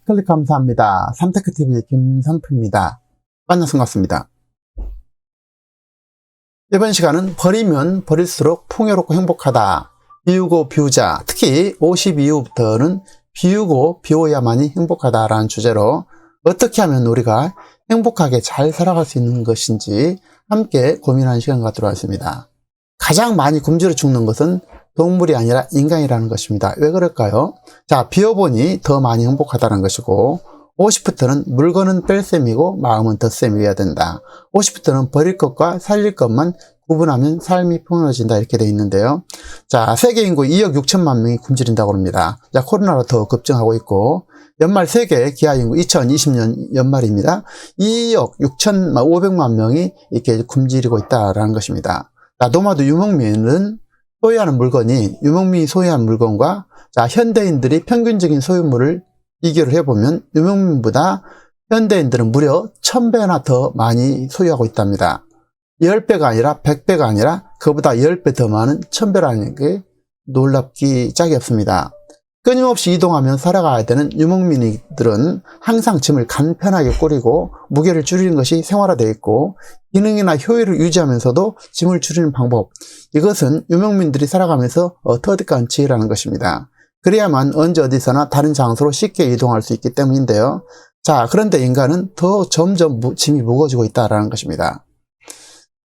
클릭 감사합니다. 삼테크TV 김선표입니다. 만나서 반갑습니다. 이번 시간은 버리면 버릴수록 풍요롭고 행복하다. 비우고 비우자. 특히 50 이후부터는 비우고 비워야만이 행복하다라는 주제로 어떻게 하면 우리가 행복하게 잘 살아갈 수 있는 것인지 함께 고민하는 시간 갖도록 하겠습니다. 가장 많이 굶주려 죽는 것은 동물이 아니라 인간이라는 것입니다. 왜 그럴까요? 자, 비워보니 더 많이 행복하다는 것이고 50부터는 물건은 뺄 셈이고 마음은 덧셈이어야 된다. 50부터는 버릴 것과 살릴 것만 구분하면 삶이 풍요로워진다 이렇게 되어 있는데요. 자, 세계 인구 2억 6천만 명이 굶주린다고 합니다. 자, 코로나로 더 급증하고 있고 연말 세계 기아 인구 2020년 연말입니다. 2억 6,500만 명이 이렇게 굶주리고 있다라는 것입니다. 자, 노마드 유목민은 소유하는 물건이 유목민이 소유하는 물건과 자, 현대인들이 평균적인 소유물을 비교를 해보면 유목민보다 현대인들은 무려 1000배나 더 많이 소유하고 있답니다. 10배가 아니라 100배가 아니라 그보다 10배 더 많은 1000배라는 게 놀랍기 짝이 없습니다. 끊임없이 이동하며 살아가야 되는 유목민들은 항상 짐을 간편하게 꾸리고 무게를 줄이는 것이 생활화되어 있고 기능이나 효율을 유지하면서도 짐을 줄이는 방법, 이것은 유목민들이 살아가면서 터득한 지혜라는 것입니다. 그래야만 언제 어디서나 다른 장소로 쉽게 이동할 수 있기 때문인데요. 자, 그런데 인간은 더 점점 짐이 무거워지고 있다는 것입니다.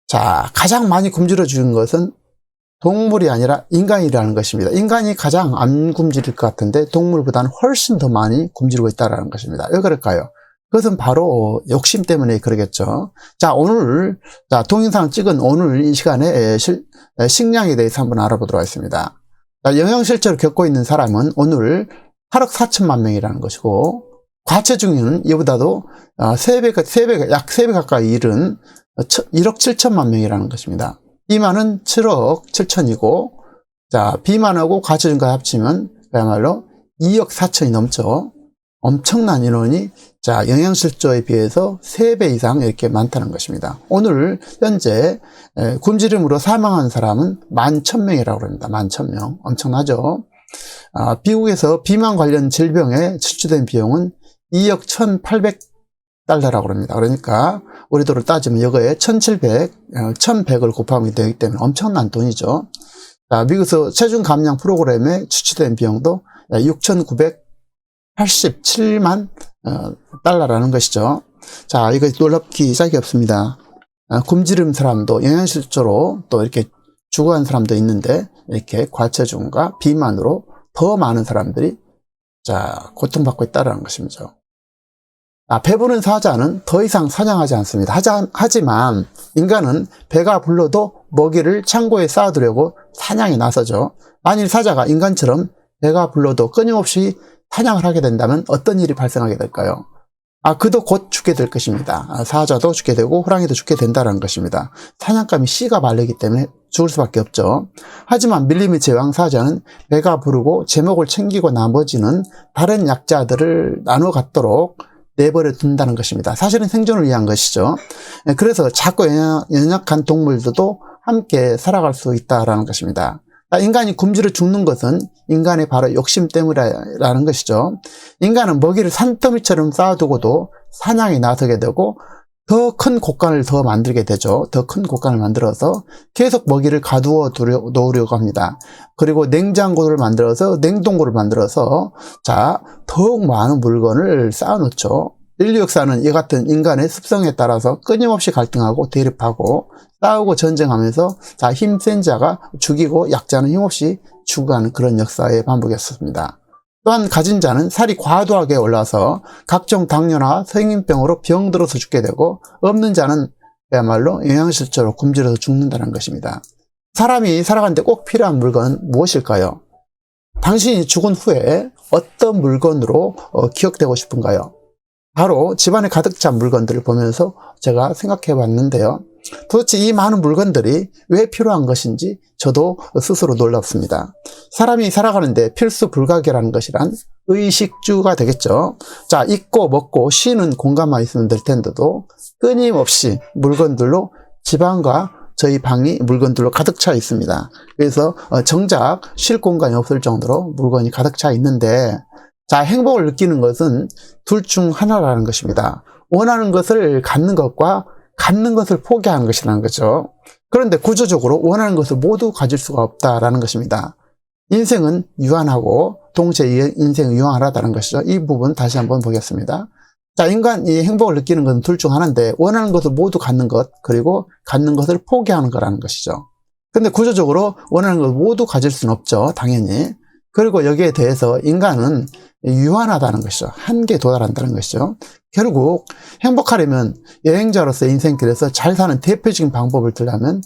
자, 가장 많이 굶주려 주는 것은 동물이 아니라 인간이라는 것입니다. 인간이 가장 안 굶주릴 것 같은데 동물보다는 훨씬 더 많이 굶주리고 있다는 것입니다. 왜 그럴까요? 그것은 바로 욕심 때문에 그러겠죠. 자, 오늘 동영상을 찍은 오늘 이 시간에 식량에 대해서 한번 알아보도록 하겠습니다. 자, 영양실조를 겪고 있는 사람은 오늘 8억 4천만 명이라는 것이고 과체중은 이보다도 약 3배 가까이 이른 1억 7천만 명이라는 것입니다. 비만은 7억 7천이고, 자, 비만하고 과체중까지 합치면 그야말로 2억 4천이 넘죠. 엄청난 인원이, 자, 영양실조에 비해서 3배 이상 이렇게 많다는 것입니다. 오늘, 현재, 굶주림으로 사망한 사람은 11,000명이라고 합니다. 11,000명. 엄청나죠? 미국에서 비만 관련 질병에 치료된 비용은 2억 1,800달러라고 합니다. 그러니까, 우리 돈으로 따지면 이거에 1,100을 곱하면 되기 때문에 엄청난 돈이죠. 자, 미국에서 체중 감량 프로그램에 추출된 비용도 6,987만 달러라는 것이죠. 자, 이거 놀랍기 짝이 없습니다. 굶주림 사람도 영양실조로 또 이렇게 죽어간 사람도 있는데 이렇게 과체중과 비만으로 더 많은 사람들이 자, 고통받고 있다는 것입니다. 배부른 사자는 더 이상 사냥하지 않습니다. 하지만 인간은 배가 불러도 먹이를 창고에 쌓아두려고 사냥에 나서죠. 만일 사자가 인간처럼 배가 불러도 끊임없이 사냥을 하게 된다면 어떤 일이 발생하게 될까요? 그도 곧 죽게 될 것입니다. 사자도 죽게 되고 호랑이도 죽게 된다는 것입니다. 사냥감이 씨가 마르기 때문에 죽을 수밖에 없죠. 하지만 밀림의 제왕 사자는 배가 부르고 제목을 챙기고 나머지는 다른 약자들을 나눠 갖도록 내버려 둔다는 것입니다. 사실은 생존을 위한 것이죠. 그래서 작고 연약한 동물들도 함께 살아갈 수 있다는 것입니다. 인간이 굶주려 죽는 것은 인간의 바로 욕심 때문이라는 것이죠. 인간은 먹이를 산더미처럼 쌓아두고도 사냥에 나서게 되고 더 큰 곡간을 더 만들게 되죠. 더 큰 곡간을 만들어서 계속 먹이를 가두어 놓으려고 합니다. 그리고 냉장고를 만들어서 냉동고를 만들어서 자, 더욱 많은 물건을 쌓아놓죠. 인류 역사는 이 같은 인간의 습성에 따라서 끊임없이 갈등하고 대립하고 싸우고 전쟁하면서 자, 힘센 자가 죽이고 약자는 힘없이 죽어가는 그런 역사의 반복이었습니다. 또한 가진 자는 살이 과도하게 올라서 각종 당뇨나 성인병으로 병들어서 죽게 되고 없는 자는 그야말로 영양실조로 굶주려서 죽는다는 것입니다. 사람이 살아가는데 꼭 필요한 물건은 무엇일까요? 당신이 죽은 후에 어떤 물건으로 기억되고 싶은가요? 바로 집안에 가득 찬 물건들을 보면서 제가 생각해 봤는데요. 도대체 이 많은 물건들이 왜 필요한 것인지 저도 스스로 놀랍습니다. 사람이 살아가는데 필수 불가결한 것이란 의식주가 되겠죠. 자, 입고 먹고 쉬는 공간만 있으면 될 텐데도 끊임없이 물건들로 집안과 저희 방이 물건들로 가득 차 있습니다. 그래서 정작 쉴 공간이 없을 정도로 물건이 가득 차 있는데 자, 행복을 느끼는 것은 둘 중 하나라는 것입니다. 원하는 것을 갖는 것과 갖는 것을 포기하는 것이라는 거죠. 그런데 구조적으로 원하는 것을 모두 가질 수가 없다라는 것입니다. 인생은 유한하고 동시에 인생은 유한하다는 것이죠. 이 부분 다시 한번 보겠습니다. 자, 인간이 행복을 느끼는 것은 둘 중 하나인데 원하는 것을 모두 갖는 것, 그리고 갖는 것을 포기하는 거라는 것이죠. 근데 구조적으로 원하는 것을 모두 가질 수는 없죠. 당연히. 그리고 여기에 대해서 인간은 유한하다는 것이죠. 한계에 도달한다는 것이죠. 결국 행복하려면 여행자로서 인생길에서 잘 사는 대표적인 방법을 들려면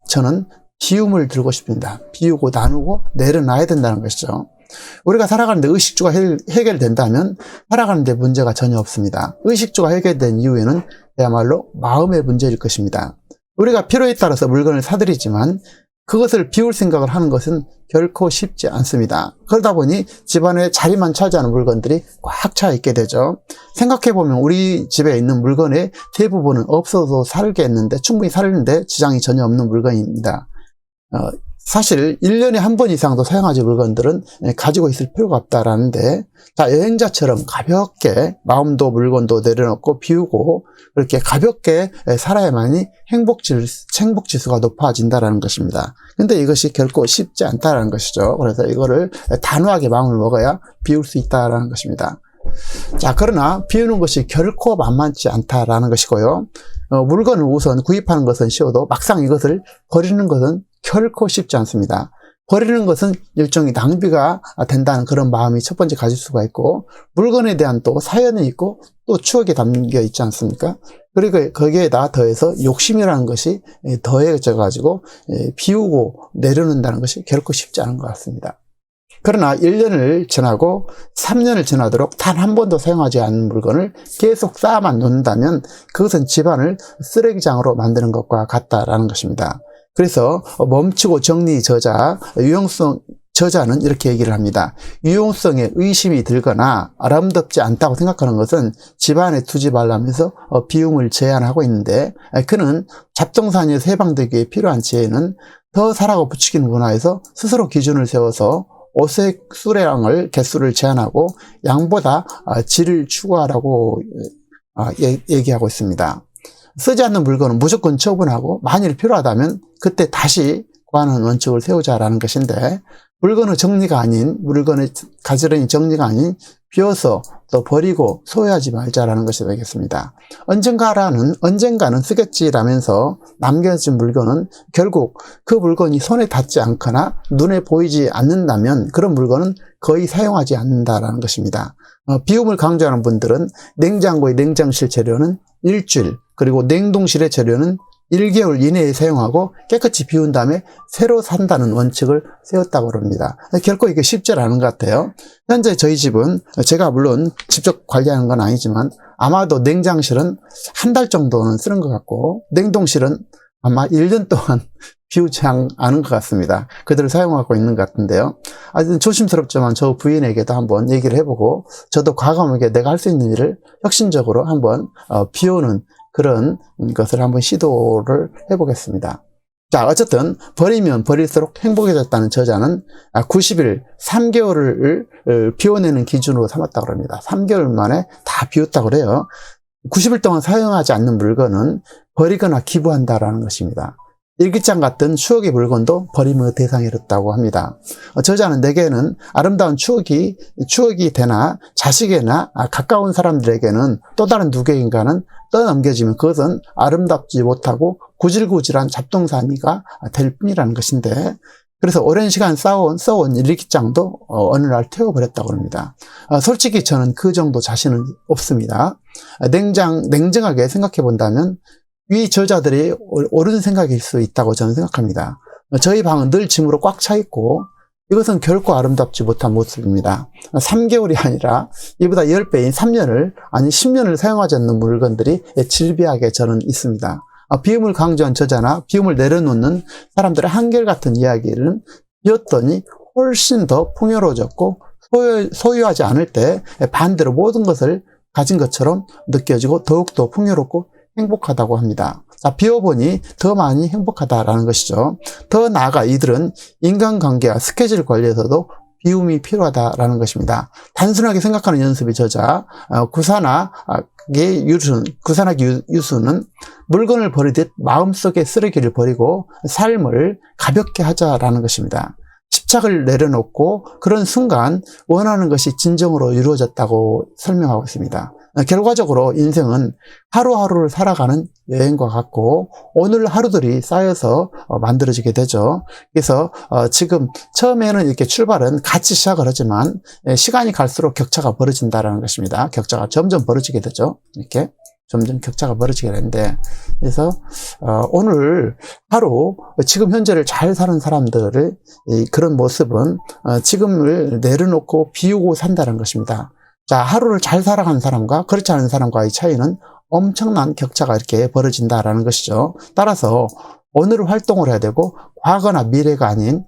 저는 비움을 들고 싶습니다. 비우고 나누고 내려놔야 된다는 것이죠. 우리가 살아가는데 의식주가 해결된다면 살아가는데 문제가 전혀 없습니다. 의식주가 해결된 이후에는 그야말로 마음의 문제일 것입니다. 우리가 필요에 따라서 물건을 사들이지만 그것을 비울 생각을 하는 것은 결코 쉽지 않습니다. 그러다 보니 집안에 자리만 차지하는 물건들이 꽉 차 있게 되죠. 생각해보면 우리 집에 있는 물건의 대부분은 없어도 살겠는데, 충분히 살는데 지장이 전혀 없는 물건입니다. 사실 1년에 한 번 이상도 사용하지 물건들은 가지고 있을 필요가 없다라는데, 자, 여행자처럼 가볍게 마음도 물건도 내려놓고 비우고 그렇게 가볍게 살아야만이 행복지수가 높아진다라는 것입니다. 근데 이것이 결코 쉽지 않다라는 것이죠. 그래서 이거를 단호하게 마음을 먹어야 비울 수 있다라는 것입니다. 자, 그러나 비우는 것이 결코 만만치 않다라는 것이고요. 물건을 우선 구입하는 것은 쉬워도 막상 이것을 버리는 것은 결코 쉽지 않습니다. 버리는 것은 일종의 낭비가 된다는 그런 마음이 첫 번째 가질 수가 있고, 물건에 대한 또 사연이 있고 또 추억이 담겨 있지 않습니까? 그리고 거기에다 더해서 욕심이라는 것이 더해져 가지고 비우고 내려놓는다는 것이 결코 쉽지 않은 것 같습니다. 그러나 1년을 지나고 3년을 지나도록 단 한 번도 사용하지 않는 물건을 계속 쌓아만 놓는다면 그것은 집안을 쓰레기장으로 만드는 것과 같다라는 것입니다. 그래서 멈추고 정리 저자, 유용성 저자는 이렇게 얘기를 합니다. 유용성에 의심이 들거나 아름답지 않다고 생각하는 것은 집안에 두지 말라면서 비움을 제안하고 있는데, 그는 잡동사니에서 해방되기 위해 필요한 지혜는 더 사라고 부추기는 문화에서 스스로 기준을 세워서 옷의 수량을 개수를 제한하고 양보다 질을 추구하라고 얘기하고 있습니다. 쓰지 않는 물건은 무조건 처분하고 만일 필요하다면 그때 다시 구하는 원칙을 세우자라는 것인데, 물건의 정리가 아닌, 물건의 가지런히 정리가 아닌 비워서 또 버리고 소유하지 말자라는 것이 되겠습니다. 언젠가는 쓰겠지라면서 남겨진 물건은 결국 그 물건이 손에 닿지 않거나 눈에 보이지 않는다면 그런 물건은 거의 사용하지 않는다라는 것입니다. 비움을 강조하는 분들은 냉장고의 냉장실 재료는 일주일, 그리고 냉동실의 재료는 1개월 이내에 사용하고 깨끗이 비운 다음에 새로 산다는 원칙을 세웠다고 합니다. 결코 이게 쉽지 않은 것 같아요. 현재 저희 집은 제가 물론 직접 관리하는 건 아니지만 아마도 냉장실은 한 달 정도는 쓰는 것 같고 냉동실은 아마 1년 동안 비우지 않은 것 같습니다. 그대로 사용하고 있는 것 같은데요. 아주 조심스럽지만 저 부인에게도 한번 얘기를 해보고 저도 과감하게 내가 할 수 있는 일을 혁신적으로 한번 비우는 그런 것을 한번 시도를 해보겠습니다. 자, 어쨌든 버리면 버릴수록 행복해졌다는 저자는 90일, 3개월을 비워내는 기준으로 삼았다고 합니다. 3개월 만에 다 비웠다고 그래요. 90일 동안 사용하지 않는 물건은 버리거나 기부한다라는 것입니다. 일기장 같은 추억의 물건도 버림의 대상이었다고 합니다. 저자는 내게는 아름다운 추억이 되나 자식에나 가까운 사람들에게는 또 다른 누구인가는 떠넘겨지면 그것은 아름답지 못하고 구질구질한 잡동사니가 될 뿐이라는 것인데, 그래서 오랜 시간 써온 일기장도 어느 날 태워버렸다고 합니다. 솔직히 저는 그 정도 자신은 없습니다. 냉정하게 생각해 본다면 위 저자들이 옳은 생각일 수 있다고 저는 생각합니다. 저희 방은 늘 짐으로 꽉 차 있고 이것은 결코 아름답지 못한 모습입니다. 3개월이 아니라 이보다 10배인 3년을 아니 10년을 사용하지 않는 물건들이 질비하게 저는 있습니다. 비움을 강조한 저자나 비움을 내려놓는 사람들의 한결같은 이야기는 비웠더니 훨씬 더 풍요로워졌고 소유하지 않을 때 반대로 모든 것을 가진 것처럼 느껴지고 더욱더 풍요롭고 행복하다고 합니다. 자, 비워보니 더 많이 행복하다라는 것이죠. 더 나아가 이들은 인간관계와 스케줄 관리에서도 비움이 필요하다라는 것입니다. 단순하게 생각하는 연습이 저자, 구산학의 유수는 물건을 버리듯 마음속의 쓰레기를 버리고 삶을 가볍게 하자라는 것입니다. 집착을 내려놓고 그런 순간 원하는 것이 진정으로 이루어졌다고 설명하고 있습니다. 결과적으로 인생은 하루하루를 살아가는 여행과 같고 오늘 하루들이 쌓여서 만들어지게 되죠. 그래서 지금 처음에는 이렇게 출발은 같이 시작을 하지만 시간이 갈수록 격차가 벌어진다는 것입니다. 격차가 점점 벌어지게 되죠. 이렇게 점점 격차가 벌어지게 되는데, 그래서 오늘 하루 지금 현재를 잘 사는 사람들의 그런 모습은 지금을 내려놓고 비우고 산다는 것입니다. 자, 하루를 잘 살아가는 사람과 그렇지 않은 사람과의 차이는 엄청난 격차가 이렇게 벌어진다라는 것이죠. 따라서 오늘 활동을 해야 되고 과거나 미래가 아닌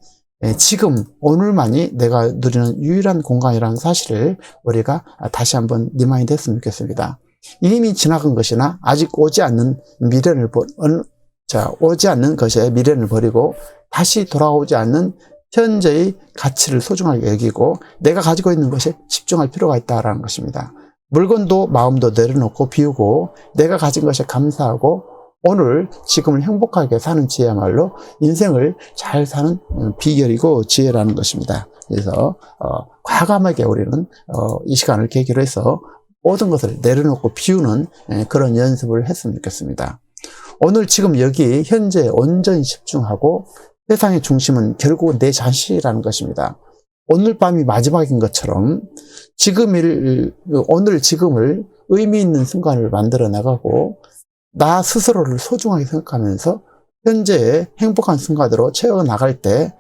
지금 오늘만이 내가 누리는 유일한 공간이라는 사실을 우리가 다시 한번 리마인드 했으면 좋겠습니다. 이미 지나간 것이나 아직 오지 않는 것의 미래를 버리고 다시 돌아오지 않는 현재의 가치를 소중하게 여기고 내가 가지고 있는 것에 집중할 필요가 있다는 것입니다. 물건도 마음도 내려놓고 비우고 내가 가진 것에 감사하고 오늘 지금을 행복하게 사는 지혜야말로 인생을 잘 사는 비결이고 지혜라는 것입니다. 그래서 과감하게 우리는 이 시간을 계기로 해서 모든 것을 내려놓고 비우는 그런 연습을 했으면 좋겠습니다. 오늘 지금 여기 현재에 온전히 집중하고 세상의 중심은 결국 내 자신이라는 것입니다. 오늘 밤이 마지막인 것처럼 오늘 지금을 의미 있는 순간을 만들어 나가고 나 스스로를 소중하게 생각하면서 현재의 행복한 순간으로 채워 나갈 때,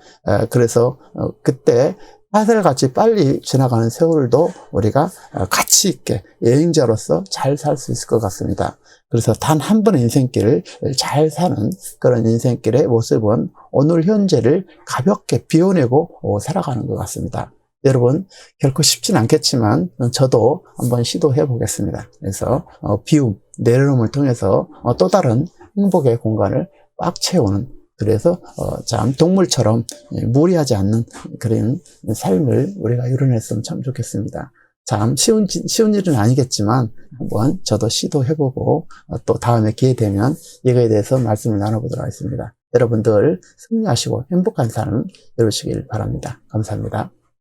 그래서 그때 화살같이 빨리 지나가는 세월도 우리가 가치 있게 여행자로서 잘 살 수 있을 것 같습니다. 그래서 단 한 번의 인생길을 잘 사는 그런 인생길의 모습은 오늘 현재를 가볍게 비워내고 살아가는 것 같습니다. 여러분, 결코 쉽진 않겠지만 저도 한번 시도해 보겠습니다. 그래서 비움, 내려놓음을 통해서 또 다른 행복의 공간을 꽉 채우는, 그래서 참 동물처럼 무리하지 않는 그런 삶을 우리가 이뤄냈으면 참 좋겠습니다. 참 쉬운 일은 아니겠지만 한번 저도 시도해보고 또 다음에 기회 되면 이거에 대해서 말씀을 나눠보도록 하겠습니다. 여러분들 승리하시고 행복한 삶 이루시길 바랍니다. 감사합니다.